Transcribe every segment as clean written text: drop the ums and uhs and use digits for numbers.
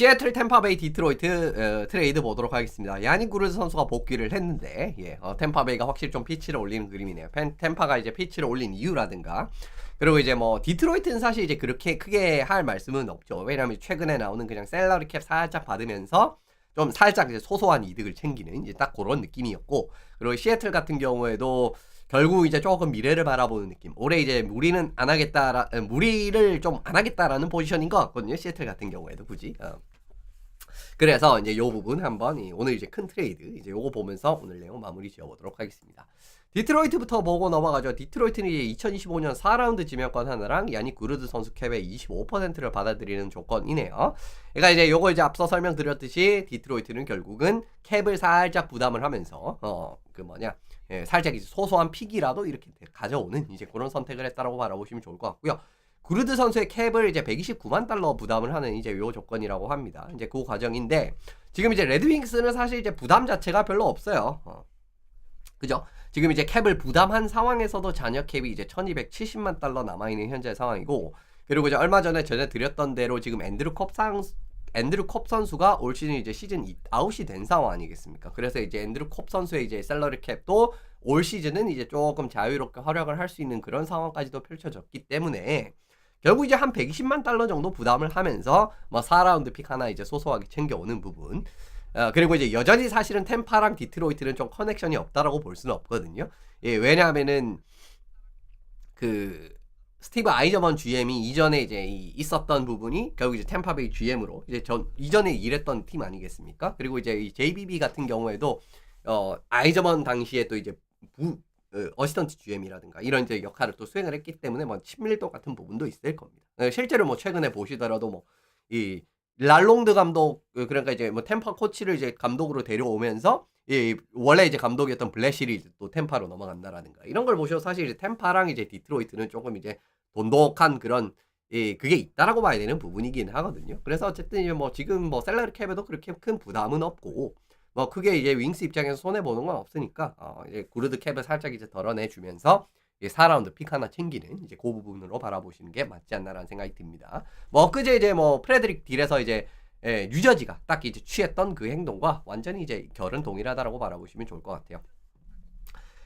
시애틀, 템파베이, 디트로이트 트레이드 보도록 하겠습니다. 야닉 구르즈 선수가 복귀를 했는데 템파베이가 확실히 좀 피치를 올리는 그림이네요. 템파가 이제 피치를 올린 이유라든가, 그리고 이제 뭐 디트로이트는 사실 이제 그렇게 크게 할 말씀은 없죠. 왜냐하면 최근에 나오는 그냥 셀러리 캡 살짝 받으면서 좀 살짝 이제 소소한 이득을 챙기는 이제 딱 그런 느낌이었고, 그리고 시애틀 같은 경우에도 결국 이제 조금 미래를 바라보는 느낌. 올해 이제 무리는 안 하겠다, 무리를 좀 안 하겠다라는 포지션인 것 같거든요. 시애틀 같은 경우에도 굳이. 그래서 이제 요 부분 한번 오늘 이제 큰 트레이드 이제 요거 보면서 오늘 내용 마무리 지어보도록 하겠습니다. 디트로이트부터 보고 넘어가죠. 디트로이트는 이제 2025년 4라운드 지명권 하나랑 야닉 구르즈 선수 캡의 25%를 받아들이는 조건이네요. 그러니까 이제 요거 이제 앞서 설명드렸듯이 디트로이트는 결국은 캡을 살짝 부담을 하면서 살짝 이제 소소한 픽이라도 이렇게 가져오는 이제 그런 선택을 했다라고 바라보시면 좋을 것 같고요. 구르드 선수의 캡을 이제 129만 달러 부담을 하는 이제 요 조건이라고 합니다. 이제 그 과정인데, 지금 이제 레드윙스는 사실 이제 부담 자체가 별로 없어요. 그죠? 지금 이제 캡을 부담한 상황에서도 잔여 캡이 이제 1270만 달러 남아있는 현재 상황이고, 그리고 이제 얼마 전에 전해드렸던 대로 지금 앤드루 컵 선수가 올 시즌 이제 시즌 아웃이 된 상황 아니겠습니까? 그래서 이제 앤드루 컵 선수의 이제 셀러리 캡도 올 시즌은 이제 조금 자유롭게 활약을 할 수 있는 그런 상황까지도 펼쳐졌기 때문에 결국 이제 한 120만 달러 정도 부담을 하면서 뭐 4라운드 픽 하나 이제 소소하게 챙겨오는 부분. 그리고 이제 여전히 사실은 템파랑 디트로이트는 좀 커넥션이 없다라고 볼 수는 없거든요. 예, 왜냐하면은 그 스티브 아이저먼 GM이 이전에 이제 있었던 부분이 결국 이제 템파베이 GM으로 이제 이전에 일했던 팀 아니겠습니까? 그리고 이제 이 JBB 같은 경우에도 아이저먼 당시에 또 이제 어시스턴트 GM이라든가 이런 이제 역할을 또 수행을 했기 때문에 뭐 친밀도 같은 부분도 있을 겁니다. 실제로 뭐 최근에 보시더라도 뭐 이 랄롱드 감독, 그러니까 이제 뭐 템파 코치를 이제 감독으로 데려오면서 원래 이제 감독이었던 블래시리 또 템파로 넘어간다라든가 이런 걸 보셔도 사실 이제 템파랑 이제 디트로이트는 조금 이제 돈독한 그런 그게 있다라고 봐야 되는 부분이긴 하거든요. 그래서 어쨌든 이제 뭐 지금 뭐 셀러리 캡에도 그렇게 큰 부담은 없고, 뭐 크게 이제 윙스 입장에서 손해 보는 건 없으니까 이제 구르드 캡을 살짝 이제 덜어내 주면서 4라운드 픽 하나 챙기는 이제 그 부분으로 바라보시는 게 맞지 않나라는 생각이 듭니다. 뭐 그제 이제 뭐 프레드릭 딜에서 이제 뉴저지가 딱 이제 취했던 그 행동과 완전히 이제 결은 동일하다라고 바라보시면 좋을 것 같아요.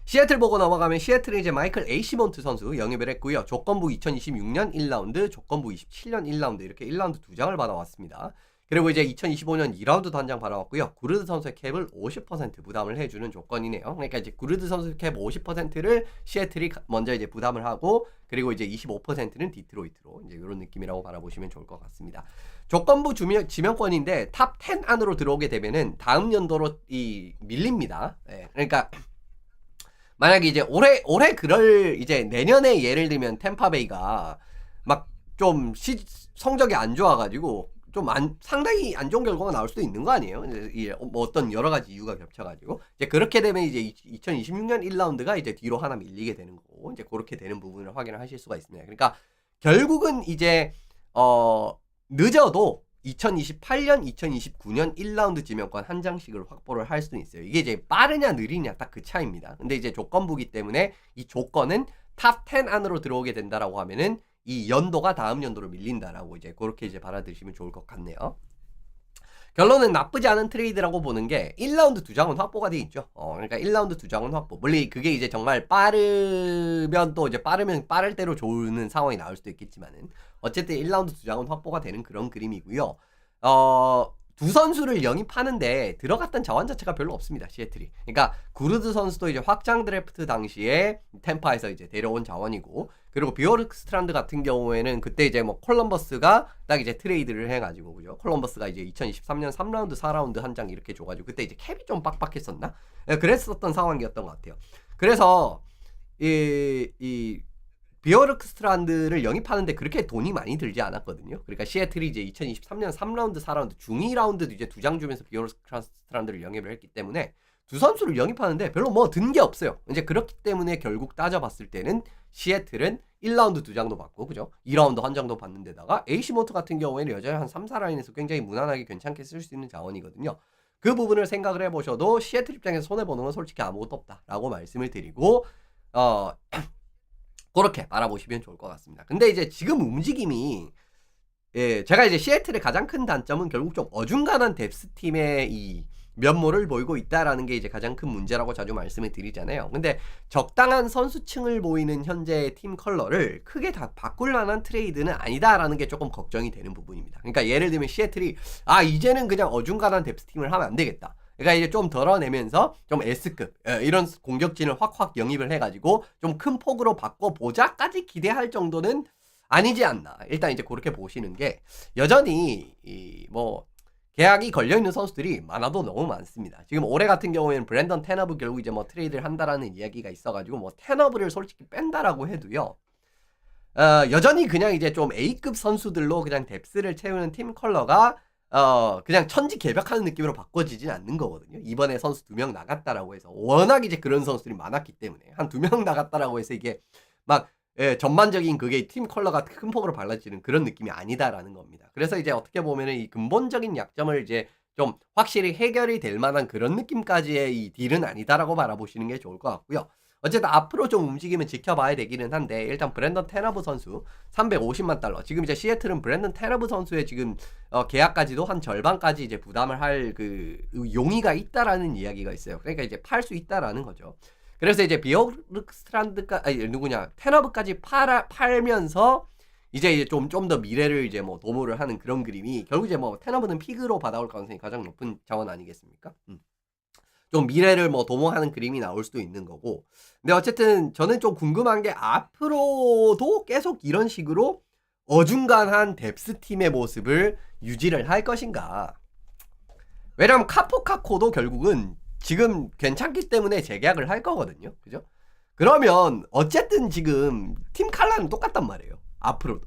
시애틀 보고 넘어가면 시애틀은 이제 마이클 에이시몬트 선수 영입을 했고요. 조건부 2026년 1라운드, 조건부 27년 1라운드 이렇게 1라운드 2장을 받아왔습니다. 그리고 이제 2025년 2라운드도 한 장 받아왔고요. 구르드 선수의 캡을 50% 부담을 해주는 조건이네요. 그러니까 이제 구르드 선수 캡 50%를 시애틀이 먼저 이제 부담을 하고, 그리고 이제 25%는 디트로이트로 이제 이런 느낌이라고 바라보시면 좋을 것 같습니다. 조건부 지명권인데 탑 10 안으로 들어오게 되면은 다음 연도로 밀립니다. 그러니까 만약에 이제 올해 그럴 이제 내년에 예를 들면 템파베이가 막 좀 성적이 안 좋아가지고 좀 상당히 안 좋은 결과가 나올 수도 있는 거 아니에요? 뭐 어떤 여러 가지 이유가 겹쳐가지고 이제 그렇게 되면 이제 2026년 1라운드가 이제 뒤로 하나 밀리게 되는 거고, 이제 그렇게 되는 부분을 확인을 하실 수가 있습니다. 그러니까 결국은 이제 늦어도 2028년, 2029년 1라운드 지명권 한 장씩을 확보를 할 수는 있어요. 이게 이제 빠르냐 느리냐 딱 그 차이입니다. 근데 이제 조건부기 때문에 이 조건은 탑 10 안으로 들어오게 된다라고 하면은 이 연도가 다음 연도로 밀린다라고 이제 그렇게 이제 받아들이시면 좋을 것 같네요. 결론은 나쁘지 않은 트레이드라고 보는 게 1라운드 2장은 확보가 돼 있죠. 그러니까 1라운드 2장은 확보. 물론 그게 이제 정말 빠르면 또 이제 빠르면 빠를 대로 좋은 상황이 나올 수도 있겠지만은 어쨌든 1라운드 2장은 확보가 되는 그런 그림이고요. 두 선수를 영입하는데 들어갔던 자원 자체가 별로 없습니다. 시애틀이. 그러니까 구르드 선수도 이제 확장 드래프트 당시에 템파에서 이제 데려온 자원이고, 그리고 비오르크스트란드 같은 경우에는 그때 이제 뭐 콜럼버스가 딱 이제 트레이드를 해가지고, 그죠? 콜럼버스가 이제 2023년 3라운드, 4라운드 한 장 이렇게 줘가지고 그때 이제 캡이 좀 빡빡했었나? 그랬었던 상황이었던 것 같아요. 그래서 이 비오르크스트란드를 영입하는데 그렇게 돈이 많이 들지 않았거든요. 그러니까 시애틀이 이제 2023년 3라운드, 4라운드, 중2라운드도 이제 2장 주면서 비오르크스트란드를 영입을 했기 때문에 두 선수를 영입하는데 별로 뭐 든 게 없어요. 이제 그렇기 때문에 결국 따져봤을 때는 시애틀은 1라운드 2장도 받고, 그죠? 2라운드 한 장도 받는 데다가 에이시모트 같은 경우에는 여전히 한 3, 4라인에서 굉장히 무난하게 괜찮게 쓸 수 있는 자원이거든요. 그 부분을 생각을 해보셔도 시애틀 입장에서 손해보는 건 솔직히 아무것도 없다라고 말씀을 드리고, 그렇게 바라보시면 좋을 것 같습니다. 근데 이제 지금 움직임이 예, 제가 이제 시애틀의 가장 큰 단점은 결국 좀 어중간한 뎁스 팀의 이 면모를 보이고 있다라는 게 이제 가장 큰 문제라고 자주 말씀을 드리잖아요. 근데 적당한 선수층을 보이는 현재의 팀 컬러를 크게 다 바꿀 만한 트레이드는 아니다라는 게 조금 걱정이 되는 부분입니다. 그러니까 예를 들면 시애틀이 이제는 그냥 어중간한 뎁스 팀을 하면 안 되겠다. 그러니까 이제 좀 덜어내면서 좀 S급 이런 공격진을 확확 영입을 해가지고 좀 큰 폭으로 바꿔보자까지 기대할 정도는 아니지 않나. 일단 이제 그렇게 보시는 게 여전히 뭐 계약이 걸려있는 선수들이 많아도 너무 많습니다. 지금 올해 같은 경우에는 브랜던 테너브 결국 이제 뭐 트레이드를 한다라는 이야기가 있어가지고 뭐 테너브를 솔직히 뺀다라고 해도요. 여전히 그냥 이제 좀 A급 선수들로 그냥 뎁스를 채우는 팀 컬러가 그냥 천지개벽하는 느낌으로 바꿔지진 않는 거거든요. 이번에 선수 2명 나갔다라고 해서 워낙 이제 그런 선수들이 많았기 때문에 한 2명 나갔다라고 해서 이게 막 전반적인 그게 팀 컬러가 큰 폭으로 발라지는 그런 느낌이 아니다라는 겁니다. 그래서 이제 어떻게 보면은 이 근본적인 약점을 이제 좀 확실히 해결이 될 만한 그런 느낌까지의 이 딜은 아니다라고 바라보시는 게 좋을 것 같고요. 어쨌든 앞으로 좀 움직이면 지켜봐야 되기는 한데 일단 브랜던 테너브 선수 350만 달러. 지금 이제 시애틀은 브랜던 테너브 선수의 지금 계약까지도 한 절반까지 이제 부담을 할 그 용의가 있다라는 이야기가 있어요. 그러니까 이제 팔 수 있다라는 거죠. 그래서 이제 비어르스트란드까 테너브까지 팔면서 이제 좀 더 미래를 이제 뭐 도모를 하는 그런 그림이 결국 이제 뭐 테너브는 픽으로 받아올 가능성이 가장 높은 자원 아니겠습니까? 좀 미래를 뭐 도모하는 그림이 나올 수도 있는 거고. 근데 어쨌든 저는 좀 궁금한 게 앞으로도 계속 이런 식으로 어중간한 뎁스 팀의 모습을 유지를 할 것인가? 왜냐면 카포카코도 결국은 지금 괜찮기 때문에 재계약을 할 거거든요. 그죠? 그러면 어쨌든 지금 팀 칼라는 똑같단 말이에요. 앞으로도.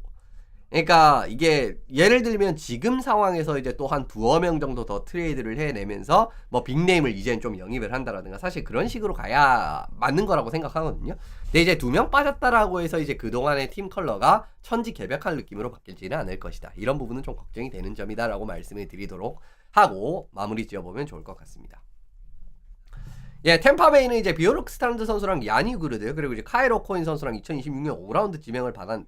그러니까 이게 예를 들면 지금 상황에서 이제 또 한 두어 명 정도 더 트레이드를 해내면서 뭐 빅네임을 이제는 좀 영입을 한다라든가 사실 그런 식으로 가야 맞는 거라고 생각하거든요. 근데 이제 2명 빠졌다라고 해서 이제 그동안의 팀 컬러가 천지개벽할 느낌으로 바뀌지는 않을 것이다. 이런 부분은 좀 걱정이 되는 점이다라고 말씀을 드리도록 하고 마무리 지어보면 좋을 것 같습니다. 예, 템파베이는 이제 비오르크스트란드 선수랑 야니 구르드 그리고 이제 카이로 코인 선수랑 2026년 5라운드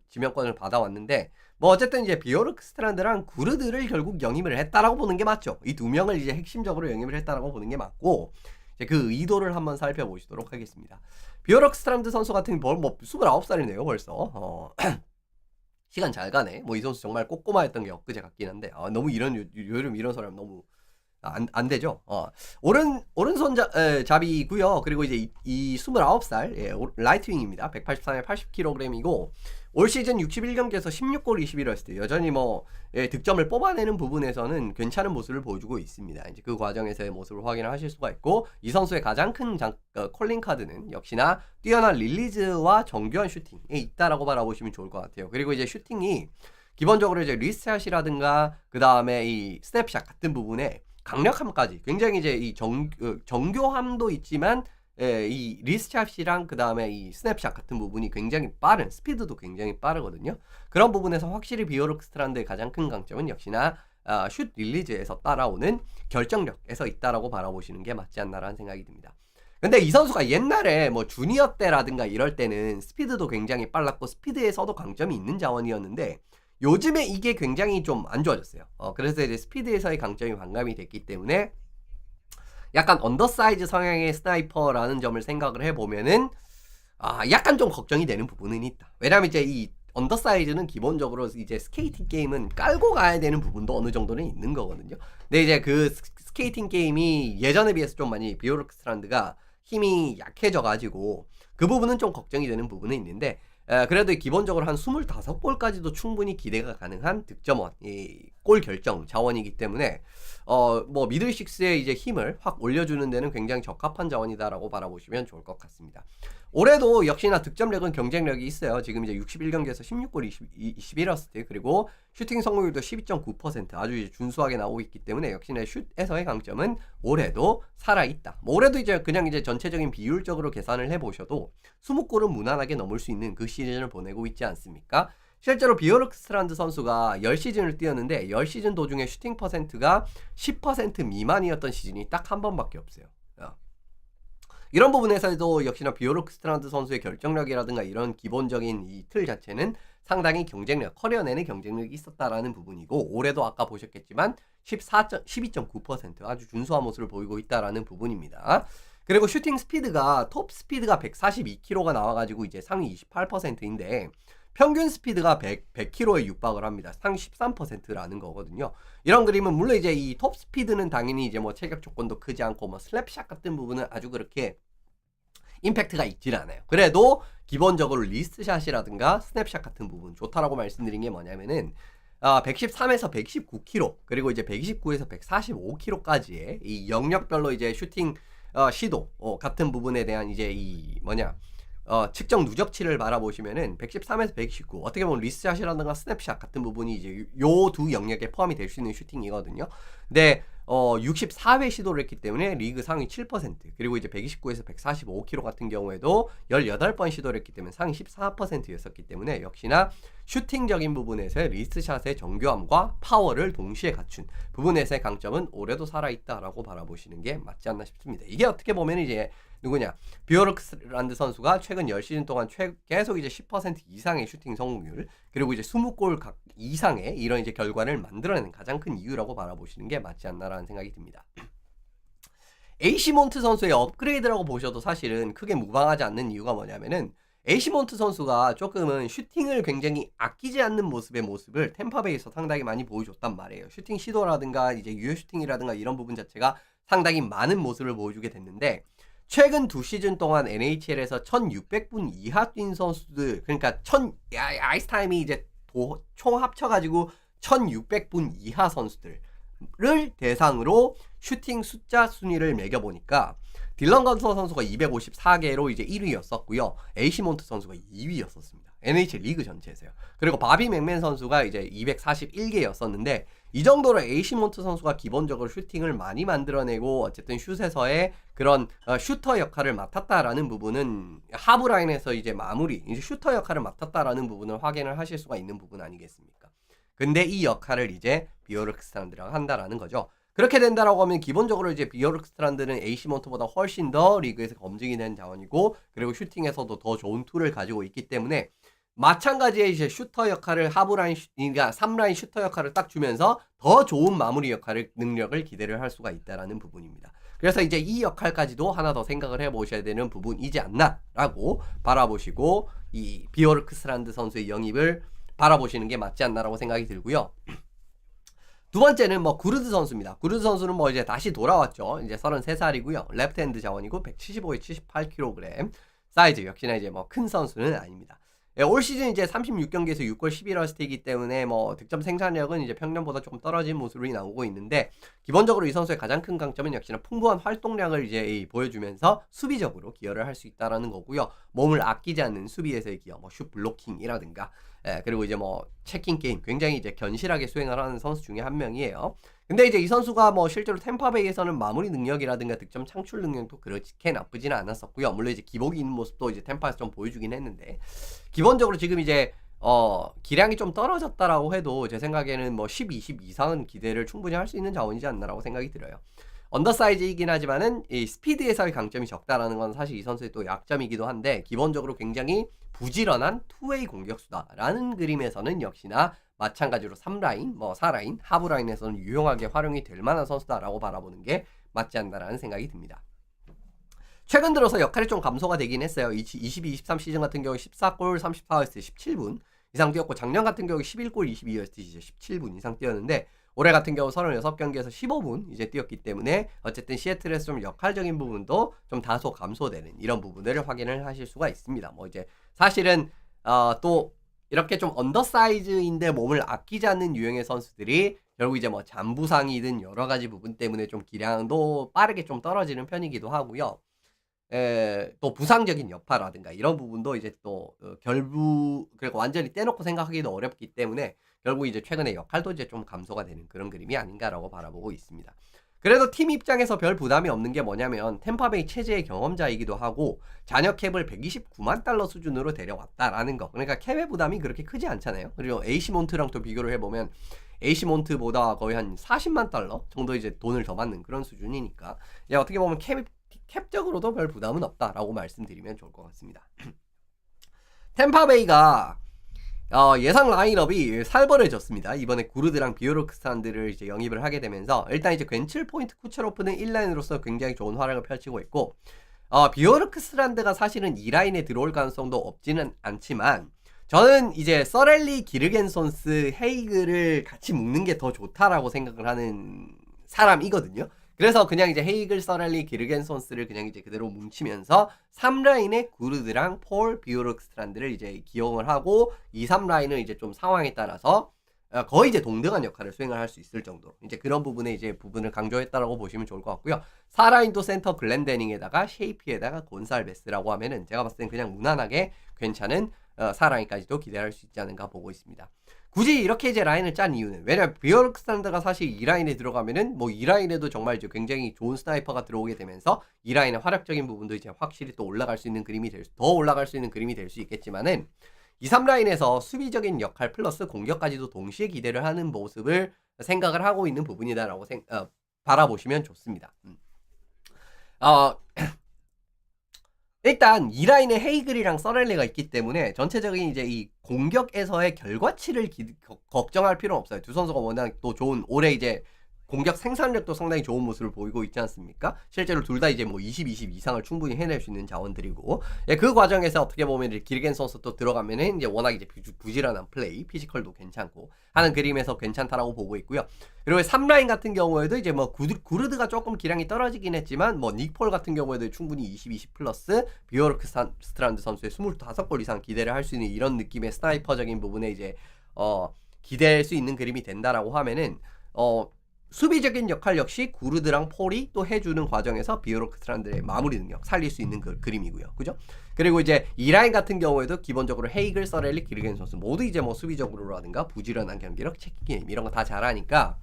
지명권을 받아왔는데 뭐 어쨌든 이제 비오르크스트란드랑 구르드를 결국 영입을 했다라고 보는 게 맞죠. 이 2명을 이제 핵심적으로 영입을 했다라고 보는 게 맞고 이제 그 의도를 한번 살펴보시도록 하겠습니다. 비오르크스트란드 선수 같은 경우 뭐 29살이네요 벌써. 시간 잘 가네. 뭐 이 선수 정말 꼬꼬마였던 게 엊그제 같긴 한데 너무 요즘 이런 사람 너무 안 되죠. 오른손 잡이고요. 그리고 이제 이 29살 라이트윙입니다. 183에 80kg이고 올 시즌 61경기에서 16골 21어시스트. 여전히 뭐 득점을 뽑아내는 부분에서는 괜찮은 모습을 보여주고 있습니다. 이제 그 과정에서의 모습을 확인을 하실 수가 있고 이 선수의 가장 큰 콜링 카드는 역시나 뛰어난 릴리즈와 정교한 슈팅에 있다라고 바라보시면 좋을 것 같아요. 그리고 이제 슈팅이 기본적으로 이제 리스샷이라든가 그 다음에 이 스냅샷 같은 부분에 강력함까지 굉장히 이제 이 정교함도 있지만 이 리스샷이랑 그 다음에 이 스냅샷 같은 부분이 굉장히 빠른 스피드도 굉장히 빠르거든요. 그런 부분에서 확실히 비오르크스트란드의 가장 큰 강점은 역시나 슛 릴리즈에서 따라오는 결정력에서 있다라고 바라보시는 게 맞지 않나라는 생각이 듭니다. 근데 이 선수가 옛날에 뭐 주니어 때라든가 이럴 때는 스피드도 굉장히 빨랐고 스피드에서도 강점이 있는 자원이었는데 요즘에 이게 굉장히 좀 안 좋아졌어요. 그래서 이제 스피드에서의 강점이 반감이 됐기 때문에 약간 언더사이즈 성향의 스나이퍼라는 점을 생각을 해보면은 약간 좀 걱정이 되는 부분은 있다. 왜냐면 이제 이 언더사이즈는 기본적으로 이제 스케이팅 게임은 깔고 가야 되는 부분도 어느 정도는 있는 거거든요. 근데 이제 그 스케이팅 게임이 예전에 비해서 좀 많이 비오르크스트란드가 힘이 약해져가지고 그 부분은 좀 걱정이 되는 부분은 있는데 그래도 기본적으로 한 25골까지도 충분히 기대가 가능한 득점원, 골 결정 자원이기 때문에 뭐 미들식스의 이제 힘을 확 올려주는 데는 굉장히 적합한 자원이다라고 바라보시면 좋을 것 같습니다. 올해도 역시나 득점력은 경쟁력이 있어요. 지금 이제 61경기에서 16골 21어시스트 그리고 슈팅 성공률도 12.9% 아주 이제 준수하게 나오고 있기 때문에 역시나 슛에서의 강점은 올해도 살아있다. 뭐 올해도 이제 그냥 이제 전체적인 비율적으로 계산을 해보셔도 20골은 무난하게 넘을 수 있는 그 시즌을 보내고 있지 않습니까? 실제로 비오르크스트란드 선수가 10시즌을 뛰었는데 10시즌 도중에 슈팅 퍼센트가 10% 미만이었던 시즌이 딱 한 번밖에 없어요. 이런 부분에서도 역시나 비오르크스트란드 선수의 결정력이라든가 이런 기본적인 이 틀 자체는 상당히 경쟁력, 커리어 내내 경쟁력이 있었다라는 부분이고, 올해도 아까 보셨겠지만 12.9% 아주 준수한 모습을 보이고 있다라는 부분입니다. 그리고 슈팅 스피드가 톱 스피드가 142km가 나와가지고 이제 상위 28%인데 평균 스피드가 100km에 육박을 합니다. 상위 13%라는 거거든요. 이런 그림은 물론 이제 이 톱 스피드는 당연히 이제 뭐 체격 조건도 크지 않고 뭐 슬랩샷 같은 부분은 아주 그렇게 임팩트가 있질 않아요. 그래도 기본적으로 리스트샷이라든가 스냅샷 같은 부분 좋다라고 말씀드린 게 뭐냐면은 113에서 119km 그리고 이제 129에서 145km까지의 이 영역별로 이제 슈팅 시도 같은 부분에 대한 이제 이 측정 누적치를 바라보시면은 113에서 119 어떻게 보면 리스샷이라든가 스냅샷 같은 부분이 이제 요 두 영역에 포함이 될 수 있는 슈팅이거든요. 근데 64회 시도를 했기 때문에 리그 상위 7% 그리고 이제 129에서 145km 같은 경우에도 18번 시도를 했기 때문에 상위 14%였었기 때문에 역시나 슈팅적인 부분에서의 리스트샷의 정교함과 파워를 동시에 갖춘 부분에서의 강점은 올해도 살아있다라고 바라보시는 게 맞지 않나 싶습니다. 이게 어떻게 보면 이제 누구냐, 비오르크스란드 선수가 최근 10시즌 동안 계속 이제 10% 이상의 슈팅 성공률 그리고 이제 20골 이상의 이런 이제 결과를 만들어내는 가장 큰 이유라고 바라보시는 게 맞지 않나라는 생각이 듭니다. AC 몬트 선수의 업그레이드라고 보셔도 사실은 크게 무방하지 않는 이유가 뭐냐면은 AC 몬트 선수가 조금은 슈팅을 굉장히 아끼지 않는 모습을 템파베이에서 상당히 많이 보여줬단 말이에요. 슈팅 시도라든가 이제 유효 슈팅이라든가 이런 부분 자체가 상당히 많은 모습을 보여주게 됐는데 최근 2시즌 동안 NHL에서 1600분 이하 뛴 선수들, 그러니까 아이스 타임이 이제 총 합쳐가지고 1600분 이하 선수들을 대상으로 슈팅 숫자 순위를 매겨보니까 딜런 건서 선수가 254개로 이제 1위였었고요. AC 몬트 선수가 2위였었습니다. NHL 리그 전체에서요. 그리고 바비 맥맨 선수가 이제 241개였었는데 이 정도로 AC 몬트 선수가 기본적으로 슈팅을 많이 만들어내고 어쨌든 슛에서의 그런 슈터 역할을 맡았다라는 부분은 하브라인에서 이제 이제 슈터 역할을 맡았다라는 부분을 확인을 하실 수가 있는 부분 아니겠습니까? 근데 이 역할을 이제 비오르크스트란드가 한다라는 거죠. 그렇게 된다라고 하면 기본적으로 이제 비오르크스트란드는 AC 몬트보다 훨씬 더 리그에서 검증이 된 자원이고 그리고 슈팅에서도 더 좋은 툴을 가지고 있기 때문에 마찬가지의 이제 슈터 역할을 그러니까 3라인 슈터 역할을 딱 주면서 더 좋은 마무리 능력을 기대를 할 수가 있다라는 부분입니다. 그래서 이제 이 역할까지도 하나 더 생각을 해보셔야 되는 부분이지 않나라고 바라보시고 이 비오르크스트란드 선수의 영입을 바라보시는 게 맞지 않나라고 생각이 들고요. 두 번째는 구르드 선수입니다. 구르드 선수는 이제 다시 돌아왔죠. 이제 33살이고요. 레프트핸드 자원이고 175에 78kg 사이즈 역시나 이제 큰 선수는 아닙니다. 올 시즌 이제 36경기에서 6골 11어시스트이기 때문에 득점 생산력은 이제 평년보다 조금 떨어진 모습이 나오고 있는데 기본적으로 이 선수의 가장 큰 강점은 역시나 풍부한 활동량을 이제 보여주면서 수비적으로 기여를 할 수 있다라는 거고요. 몸을 아끼지 않는 수비에서의 기여, 슛 블로킹이라든가 그리고 이제 체킹 게임 굉장히 이제 견실하게 수행을 하는 선수 중에 한 명이에요. 근데 이제 이 선수가 실제로 템파베이에서는 마무리 능력이라든가 득점 창출 능력도 그렇게 나쁘지는 않았었고요. 물론 이제 기복이 있는 모습도 이제 템파에서 좀 보여주긴 했는데 기본적으로 지금 이제 기량이 좀 떨어졌다라고 해도 제 생각에는 10, 20 이상은 기대를 충분히 할 수 있는 자원이지 않나라고 생각이 들어요. 언더사이즈이긴 하지만은 이 스피드에서의 강점이 적다라는 건 사실 이 선수의 또 약점이기도 한데 기본적으로 굉장히 부지런한 투웨이 공격수다라는 그림에서는 역시나 마찬가지로 3라인, 4라인, 하브라인에서는 유용하게 활용이 될 만한 선수다라고 바라보는 게 맞지 않나라는 생각이 듭니다. 최근 들어서 역할이 좀 감소가 되긴 했어요. 22-23 시즌 같은 경우 14골 34어시스트 17분 이상 뛰었고 작년 같은 경우 11골 22어시스트 이제 17분 이상 뛰었는데 올해 같은 경우 36경기에서 15분 이제 뛰었기 때문에 어쨌든 시애틀에서 좀 역할적인 부분도 좀 다소 감소되는 이런 부분들을 확인을 하실 수가 있습니다. 이제 사실은 또 이렇게 좀 언더사이즈인데 몸을 아끼지 않는 유형의 선수들이 결국 이제 잠부상이든 여러 가지 부분 때문에 좀 기량도 빠르게 좀 떨어지는 편이기도 하고요. 또 부상적인 여파라든가 이런 부분도 이제 또 그리고 완전히 떼놓고 생각하기도 어렵기 때문에 결국 이제 최근에 역할도 이제 좀 감소가 되는 그런 그림이 아닌가라고 바라보고 있습니다. 그래도 팀 입장에서 별 부담이 없는 게 뭐냐면 템파베이 체제의 경험자이기도 하고 잔여 캡을 129만 달러 수준으로 데려왔다라는 거. 그러니까 캡의 부담이 그렇게 크지 않잖아요. 그리고 AC 몬트랑 또 비교를 해보면 AC 몬트보다 거의 한 40만 달러 정도 이제 돈을 더 받는 그런 수준이니까 어떻게 보면 캡적으로도 별 부담은 없다라고 말씀드리면 좋을 것 같습니다. 템파베이가 예상 라인업이 살벌해졌습니다. 이번에 구르드랑 비오르크스탄드를 이제 영입을 하게 되면서 일단 이제 괜칠 포인트 쿠체로프는 1라인으로서 굉장히 좋은 활약을 펼치고 있고 비오르크스탄드가 사실은 2라인에 들어올 가능성도 없지는 않지만 저는 이제 서렐리, 기르겐손스, 헤이글을 같이 묶는 게 더 좋다라고 생각을 하는 사람이거든요. 그래서 그냥 이제 헤이글, 서렐리, 기르겐손스를 그냥 이제 그대로 뭉치면서 3라인에 구르드랑 폴, 비오르크스트란드를 이제 기용을 하고 2, 3라인을 이제 좀 상황에 따라서 거의 이제 동등한 역할을 수행을 할 수 있을 정도로 이제 그런 부분에 이제 부분을 강조했다라고 보시면 좋을 것 같고요. 4라인도 센터 글렌데닝에다가 쉐이피에다가 곤살베스라고 하면은 제가 봤을 땐 그냥 무난하게 괜찮은 4라인까지도 기대할 수 있지 않은가 보고 있습니다. 굳이 이렇게 이제 라인을 짠 이유는 왜냐면 비오르크스탄드가 사실 2라인에 들어가면은 뭐 2라인에도 정말 이제 굉장히 좋은 스나이퍼가 들어오게 되면서 2라인의 활약적인 부분도 이제 확실히 또 올라갈 수 있는 그림이 더 올라갈 수 있는 그림이 될 수 있겠지만은 2, 3라인에서 수비적인 역할 플러스 공격까지도 동시에 기대를 하는 모습을 생각을 하고 있는 부분이다라고 바라보시면 좋습니다. 일단 2라인에 헤이글이랑 서렐리가 있기 때문에 전체적인 이제 이 공격에서의 결과치를 걱정할 필요는 없어요. 두 선수가 워낙 또 좋은 올해 이제 공격 생산력도 상당히 좋은 모습을 보이고 있지 않습니까? 실제로 둘 다 이제 뭐 20, 20 이상을 충분히 해낼 수 있는 자원들이고 그 과정에서 어떻게 보면 기르겐 선수 또 들어가면은 이제 워낙 이제 부지런한 플레이, 피지컬도 괜찮고 하는 그림에서 괜찮다라고 보고 있고요. 그리고 3라인 같은 경우에도 이제 뭐 구르드가 조금 기량이 떨어지긴 했지만 뭐 닉폴 같은 경우에도 충분히 20, 20 플러스 비오르크스트란드 선수의 25골 이상 기대를 할 수 있는 이런 느낌의 스나이퍼적인 부분에 이제 기대할 수 있는 그림이 된다라고 하면은 수비적인 역할 역시 구르드랑 폴이 또 해주는 과정에서 비오르크스트란드의 마무리 능력 살릴 수 있는 그림이고요. 그죠? 그리고 이제 이 라인 같은 경우에도 기본적으로 헤이글, 서렐리, 기르겐 선수 모두 이제 뭐 수비적으로라든가 부지런한 경기력, 체킹 이런 거 다 잘하니까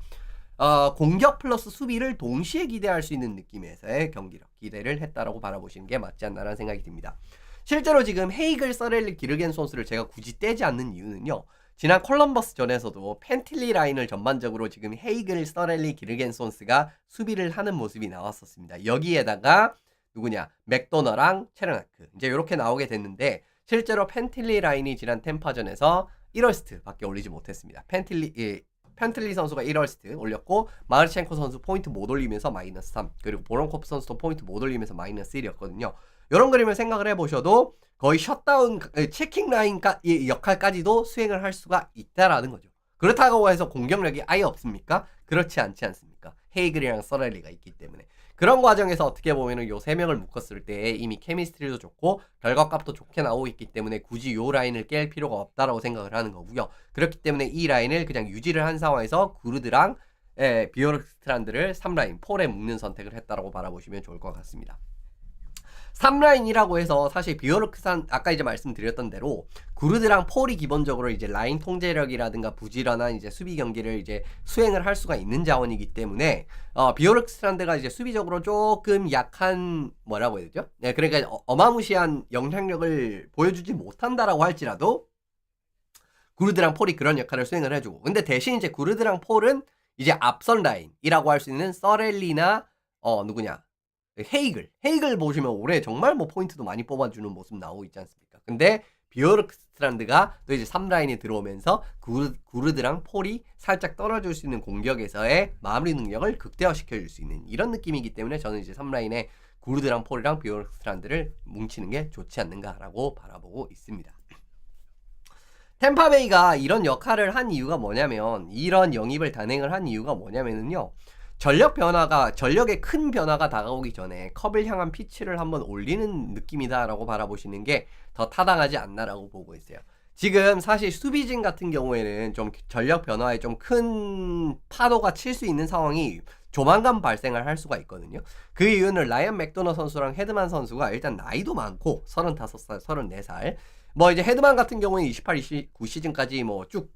공격 플러스 수비를 동시에 기대할 수 있는 느낌에서의 경기력 기대를 했다라고 바라보시는 게 맞지 않나라는 생각이 듭니다. 실제로 지금 헤이글, 서렐리, 기르겐 선수를 제가 굳이 떼지 않는 이유는요. 지난 콜럼버스 전에서도 펜틸리 라인을 전반적으로 지금 헤이글, 서렐리, 기르겐손스가 수비를 하는 모습이 나왔었습니다. 여기에다가 누구냐 맥도너랑 체르나크 이제 이렇게 나오게 됐는데 실제로 펜틸리 라인이 지난 템파전에서 1얼스트 밖에 올리지 못했습니다. 펜틸리 선수가 1얼스트 올렸고 마르첸코 선수 포인트 못 올리면서 마이너스 3 그리고 보론코프 선수도 포인트 못 올리면서 마이너스 1이었거든요. 이런 그림을 생각을 해보셔도 거의 셧다운 체킹 라인 역할까지도 수행을 할 수가 있다라는 거죠. 그렇다고 해서 공격력이 아예 없습니까? 그렇지 않지 않습니까? 헤이글이랑 서렐리가 있기 때문에 그런 과정에서 어떻게 보면은 요 세 명을 묶었을 때 이미 케미스트리도 좋고 결과값도 좋게 나오고 있기 때문에 굳이 요 라인을 깰 필요가 없다라고 생각을 하는 거고요. 그렇기 때문에 이 라인을 그냥 유지를 한 상황에서 구르드랑 비오르크스트란드를 3라인 폴에 묶는 선택을 했다라고 바라보시면 좋을 것 같습니다. 3라인이라고 해서 사실 비오르크산 아까 이제 말씀드렸던 대로 구르드랑 폴이 기본적으로 이제 라인 통제력이라든가 부지런한 이제 수비 경기를 이제 수행을 할 수가 있는 자원이기 때문에 비오르크스란드가 이제 수비적으로 조금 약한 뭐라고 해야 되죠? 네, 그러니까 어마무시한 영향력을 보여주지 못한다라고 할지라도 구르드랑 폴이 그런 역할을 수행을 해주고 근데 대신 이제 구르드랑 폴은 이제 앞선 라인이라고 할 수 있는 서렐리나 누구냐 헤이글 보시면 올해 정말 뭐 포인트도 많이 뽑아주는 모습 나오고 있지 않습니까? 근데 비오르크스트란드가 또 이제 3라인에 들어오면서 구르드랑 폴이 살짝 떨어질 수 있는 공격에서의 마무리 능력을 극대화시켜줄 수 있는 이런 느낌이기 때문에 저는 이제 3라인에 구르드랑 폴이랑 비오르크스트란드를 뭉치는 게 좋지 않는가라고 바라보고 있습니다. 템파베이가 이런 역할을 한 이유가 뭐냐면 이런 영입을 단행을 한 이유가 뭐냐면은요. 전력의 큰 변화가 다가오기 전에 컵을 향한 피치를 한번 올리는 느낌이다라고 바라보시는 게 더 타당하지 않나라고 보고 있어요. 지금 사실 수비진 같은 경우에는 좀 전력 변화에 좀 큰 파도가 칠 수 있는 상황이 조만간 발생을 할 수가 있거든요. 그 이유는 라이언 맥도너 선수랑 헤드만 선수가 일단 나이도 많고 35살, 34살 뭐 이제 헤드만 같은 경우는 28, 29 시즌까지 뭐 쭉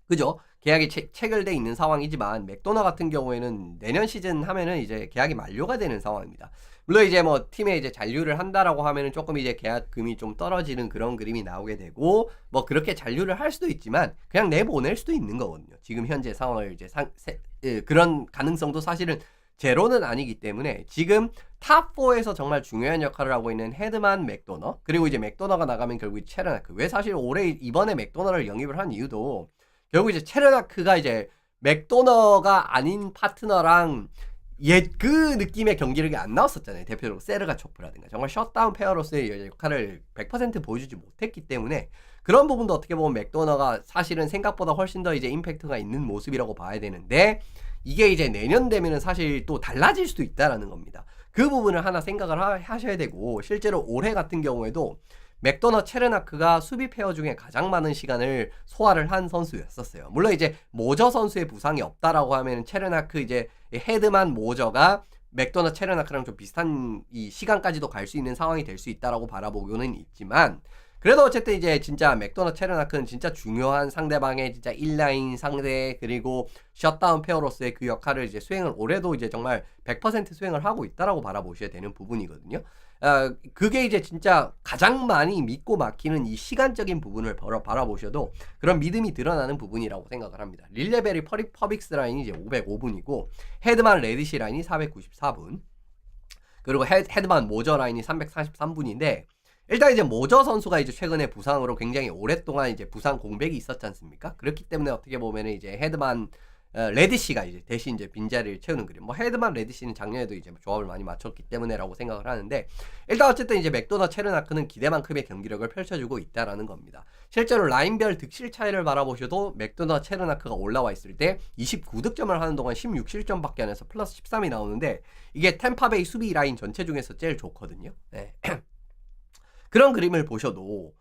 그죠? 계약이 체결돼 있는 상황이지만 맥도너 같은 경우에는 내년 시즌 하면은 이제 계약이 만료가 되는 상황입니다. 물론 이제 뭐 팀에 이제 잔류를 한다라고 하면은 조금 이제 계약금이 좀 떨어지는 그런 그림이 나오게 되고 뭐 그렇게 잔류를 할 수도 있지만 그냥 내보낼 수도 있는 거거든요. 지금 현재 상황을 이제 그런 가능성도 사실은 제로는 아니기 때문에 지금 탑4에서 정말 중요한 역할을 하고 있는 헤드만, 맥도너, 그리고 이제 맥도너가 나가면 결국 체르나크. 왜 사실 올해 이번에 맥도너를 영입을 한 이유도 결국 이제 체르나크가 이제 맥도너가 아닌 파트너랑 그 느낌의 경기력이 안 나왔었잖아요. 대표적으로 세르가 초프라든가 정말 셧다운 페어로서의 역할을 100% 보여주지 못했기 때문에 그런 부분도 어떻게 보면 맥도너가 사실은 생각보다 훨씬 더 이제 임팩트가 있는 모습이라고 봐야 되는데 이게 이제 내년 되면은 사실 또 달라질 수도 있다라는 겁니다. 그 부분을 하나 생각을 하셔야 되고 실제로 올해 같은 경우에도 맥도너 체르나크가 수비 페어 중에 가장 많은 시간을 소화를 한 선수였었어요. 물론 이제 모저 선수의 부상이 없다라고 하면 체르나크 이제 헤드만 모저가 맥도너 체르나크랑 좀 비슷한 이 시간까지도 갈 수 있는 상황이 될 수 있다라고 바라보고는 있지만 그래도 어쨌든 이제 진짜 맥도너 체르나크는 진짜 중요한 상대방의 진짜 1라인 상대 그리고 셧다운 페어로서의 그 역할을 이제 수행을 올해도 이제 정말 100% 수행을 하고 있다라고 바라보셔야 되는 부분이거든요. 그게 이제 진짜 가장 많이 믿고 막히는 이 시간적인 부분을 바라보셔도 그런 믿음이 드러나는 부분이라고 생각을 합니다. 릴레베리 퍼빅스 라인이 이제 505분이고 헤드만 레디시 라인이 494분 그리고 헤드만 모저 라인이 343분인데 일단 이제 모저 선수가 이제 최근에 부상으로 굉장히 오랫동안 이제 부상 공백이 있었지 않습니까? 그렇기 때문에 어떻게 보면은 이제 헤드만 레디시가 이제 대신 이제 빈자리를 채우는 그림. 뭐 헤드만 레디시는 작년에도 이제 조합을 많이 맞췄기 때문에라고 생각을 하는데 일단 어쨌든 이제 맥도너 체르나크는 기대만큼의 경기력을 펼쳐주고 있다라는 겁니다. 실제로 라인별 득실 차이를 바라보셔도 맥도너 체르나크가 올라와 있을 때 29득점을 하는 동안 16실점밖에 안 해서 플러스 13이 나오는데 이게 템파베이 수비 라인 전체 중에서 제일 좋거든요. 네. 그런 그림을 보셔도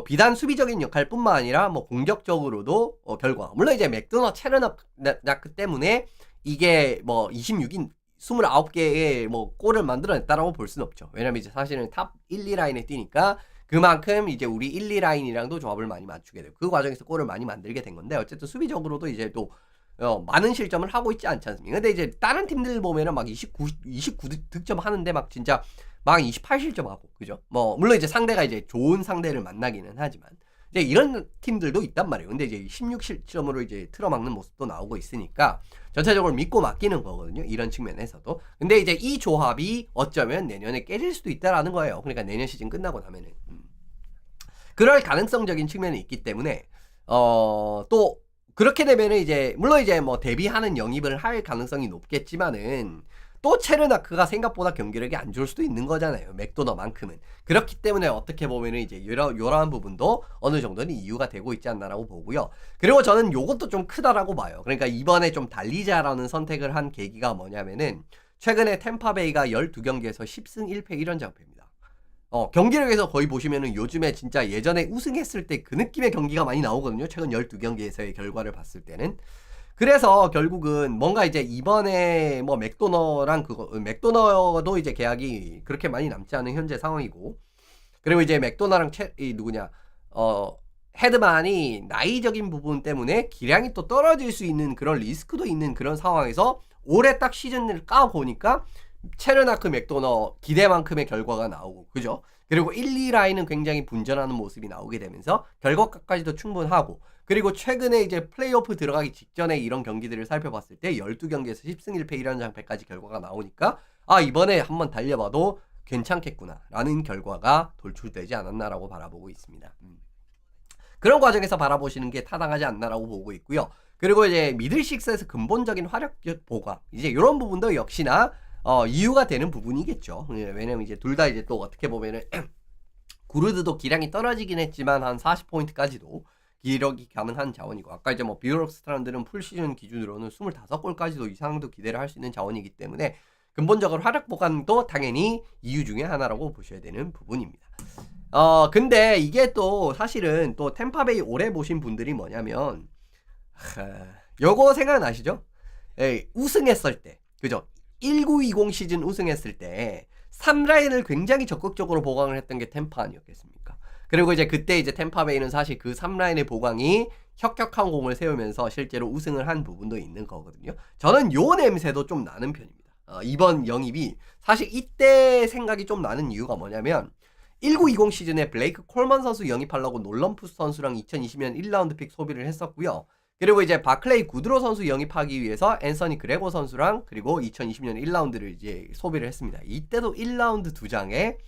비단 수비적인 역할뿐만 아니라 뭐 공격적으로도 결과 물론 이제 맥도너 체르나크 때문에 이게 뭐 26인 29개의 뭐 골을 만들어냈다라고 볼 수는 없죠. 왜냐면 이제 사실은 탑 1, 2라인에 뛰니까 그만큼 이제 우리 1, 2라인이랑도 조합을 많이 맞추게 되고 그 과정에서 골을 많이 만들게 된 건데 어쨌든 수비적으로도 이제 또 많은 실점을 하고 있지 않지 않습니까? 근데 이제 다른 팀들 보면은 막 29득점 하는데 막 진짜 막 28실점하고 그죠? 뭐 물론 이제 상대가 이제 좋은 상대를 만나기는 하지만 이제 이런 팀들도 있단 말이에요. 근데 이제 16실점으로 이제 틀어막는 모습도 나오고 있으니까 전체적으로 믿고 맡기는 거거든요. 이런 측면에서도. 근데 이제 이 조합이 어쩌면 내년에 깨질 수도 있다라는 거예요. 그러니까 내년 시즌 끝나고 나면은 그럴 가능성적인 측면이 있기 때문에 또 그렇게 되면은 이제 물론 이제 뭐 데뷔하는 영입을 할 가능성이 높겠지만은 또 체르나크가 생각보다 경기력이 안 좋을 수도 있는 거잖아요. 맥도너만큼은. 그렇기 때문에 어떻게 보면은 이제 요러한 부분도 어느 정도는 이유가 되고 있지 않나라고 보고요. 그리고 저는 요것도 좀 크다라고 봐요. 그러니까 이번에 좀 달리자라는 선택을 한 계기가 뭐냐면은 최근에 템파베이가 12경기에서 10승 1패 1연장패입니다. 경기력에서 거의 보시면은 요즘에 진짜 예전에 우승했을 때 그 느낌의 경기가 많이 나오거든요. 최근 12경기에서의 결과를 봤을 때는. 그래서 결국은 뭔가 이제 이번에 뭐 맥도너랑 맥도너도 이제 계약이 그렇게 많이 남지 않은 현재 상황이고 그리고 이제 맥도너랑 헤드만이 나이적인 부분 때문에 기량이 또 떨어질 수 있는 그런 리스크도 있는 그런 상황에서 올해 딱 시즌을 까보니까 체르나크 맥도너 기대만큼의 결과가 나오고 그죠? 그리고 1, 2라인은 굉장히 분전하는 모습이 나오게 되면서 결과까지도 충분하고 그리고 최근에 이제 플레이오프 들어가기 직전에 이런 경기들을 살펴봤을 때 12경기에서 10승 1패 1연장패까지 결과가 나오니까 이번에 한번 달려봐도 괜찮겠구나 라는 결과가 돌출되지 않았나라고 바라보고 있습니다. 그런 과정에서 바라보시는 게 타당하지 않나라고 보고 있고요. 그리고 이제 미들식스에서 근본적인 화력적 보강 이제 이런 부분도 역시나 이유가 되는 부분이겠죠. 왜냐면 이제 둘 다 이제 또 어떻게 보면은 구르드도 기량이 떨어지긴 했지만 한 40포인트까지도 기록이 가능한 자원이고 아까 이제 뭐 비오록스트란들은 풀시즌 기준으로는 25골까지도 이상도 기대를 할 수 있는 자원이기 때문에 근본적으로 화력 보강도 당연히 이유 중에 하나라고 보셔야 되는 부분입니다. 근데 이게 또 사실은 또 템파베이 오래 보신 분들이 뭐냐면 요거 생각나시죠? 우승했을 때 그죠? 1920 시즌 우승했을 때 3라인을 굉장히 적극적으로 보강을 했던 게 템파 아니었겠습니까? 그리고 이제 그때 이제 템파베이는 사실 그 3라인의 보강이 혁혁한 공을 세우면서 실제로 우승을 한 부분도 있는 거거든요. 저는 요 냄새도 좀 나는 편입니다. 이번 영입이 사실 이때 생각이 좀 나는 이유가 뭐냐면 1920 시즌에 블레이크 콜먼 선수 영입하려고 놀럼푸스 선수랑 2020년 1라운드 픽 소비를 했었고요. 그리고 이제 바클레이 구드로 선수 영입하기 위해서 앤서니 그레고 선수랑 그리고 2020년 1라운드를 이제 소비를 했습니다. 이때도 1라운드 2장에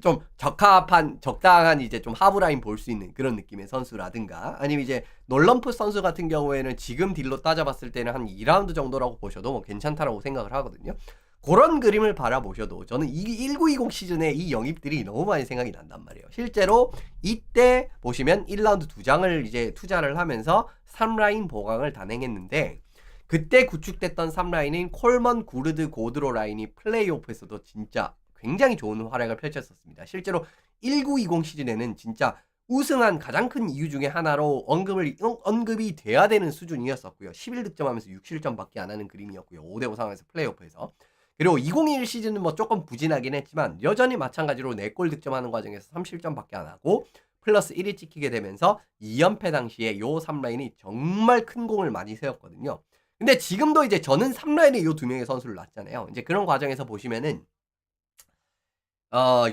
좀 적당한 이제 좀 하브라인 볼 수 있는 그런 느낌의 선수라든가, 아니면 이제 놀럼프 선수 같은 경우에는 지금 딜로 따져봤을 때는 한 2라운드 정도라고 보셔도 뭐 괜찮다라고 생각을 하거든요. 그런 그림을 바라보셔도 저는 이 1920 시즌에 이 영입들이 너무 많이 생각이 난단 말이에요. 실제로 이때 보시면 1라운드 2장을 이제 투자를 하면서 3라인 보강을 단행했는데, 그때 구축됐던 3라인인 콜먼, 구르드, 고드로 라인이 플레이오프에서도 진짜 굉장히 좋은 활약을 펼쳤었습니다. 실제로 1920 시즌에는 진짜 우승한 가장 큰 이유 중에 하나로 언급이 돼야 되는 수준이었었고요. 11득점하면서 6실점밖에 안 하는 그림이었고요. 5대5 상황에서 플레이오프에서. 그리고 2021 시즌은 뭐 조금 부진하긴 했지만 여전히 마찬가지로 4골 득점하는 과정에서 3실점밖에 안 하고 플러스 1이 찍히게 되면서 2연패 당시에 요 3라인이 정말 큰 공을 많이 세웠거든요. 근데 지금도 이제 저는 3라인에 요 2명의 선수를 놨잖아요. 이제 그런 과정에서 보시면은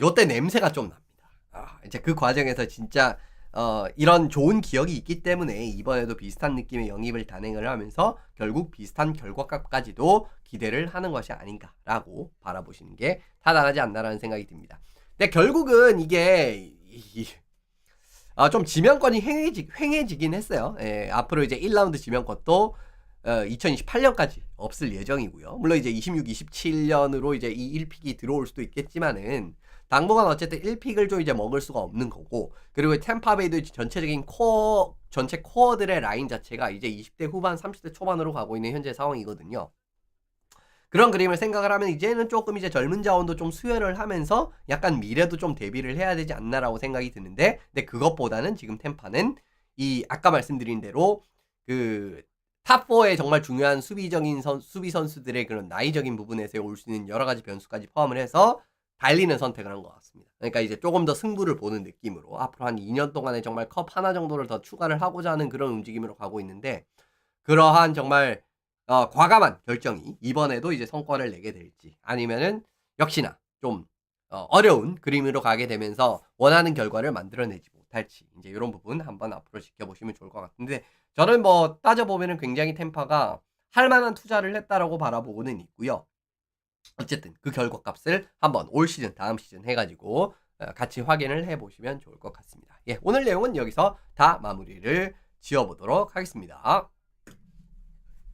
요때 냄새가 좀 납니다. 이제 그 과정에서 진짜 이런 좋은 기억이 있기 때문에 이번에도 비슷한 느낌의 영입을 단행을 하면서 결국 비슷한 결과값까지도 기대를 하는 것이 아닌가라고 바라보시는 게 타당하지 않나라는 생각이 듭니다. 근데 결국은 이게 좀 지명권이 횡해지긴 했어요. 예, 앞으로 이제 1라운드 지명권도 2028년까지 없을 예정이고요. 물론 이제 26, 27년으로 이제 이 1픽이 들어올 수도 있겠지만은 당분간 어쨌든 1픽을 좀 이제 먹을 수가 없는 거고, 그리고 템파베이도 전체적인 전체 코어들의 라인 자체가 이제 20대 후반, 30대 초반으로 가고 있는 현재 상황이거든요. 그런 그림을 생각을 하면 이제는 조금 이제 젊은 자원도 좀 수혈을 하면서 약간 미래도 좀 대비를 해야 되지 않나라고 생각이 드는데, 근데 그것보다는 지금 템파는 이 아까 말씀드린 대로 그 탑4의 정말 중요한 수비 선수들의 그런 나이적인 부분에서 올 수 있는 여러 가지 변수까지 포함을 해서 달리는 선택을 한 것 같습니다. 그러니까 이제 조금 더 승부를 보는 느낌으로 앞으로 한 2년 동안에 정말 컵 하나 정도를 더 추가를 하고자 하는 그런 움직임으로 가고 있는데, 그러한 정말 과감한 결정이 이번에도 이제 성과를 내게 될지, 아니면은 역시나 좀 어려운 그림으로 가게 되면서 원하는 결과를 만들어내지 못할지, 이제 이런 부분 한번 앞으로 지켜보시면 좋을 것 같은데, 저는 뭐 따져보면은 굉장히 템파가 할 만한 투자를 했다라고 바라보고는 있고요. 어쨌든 그 결과값을 한번 올 시즌, 다음 시즌 해가지고 같이 확인을 해보시면 좋을 것 같습니다. 예, 오늘 내용은 여기서 다 마무리를 지어보도록 하겠습니다.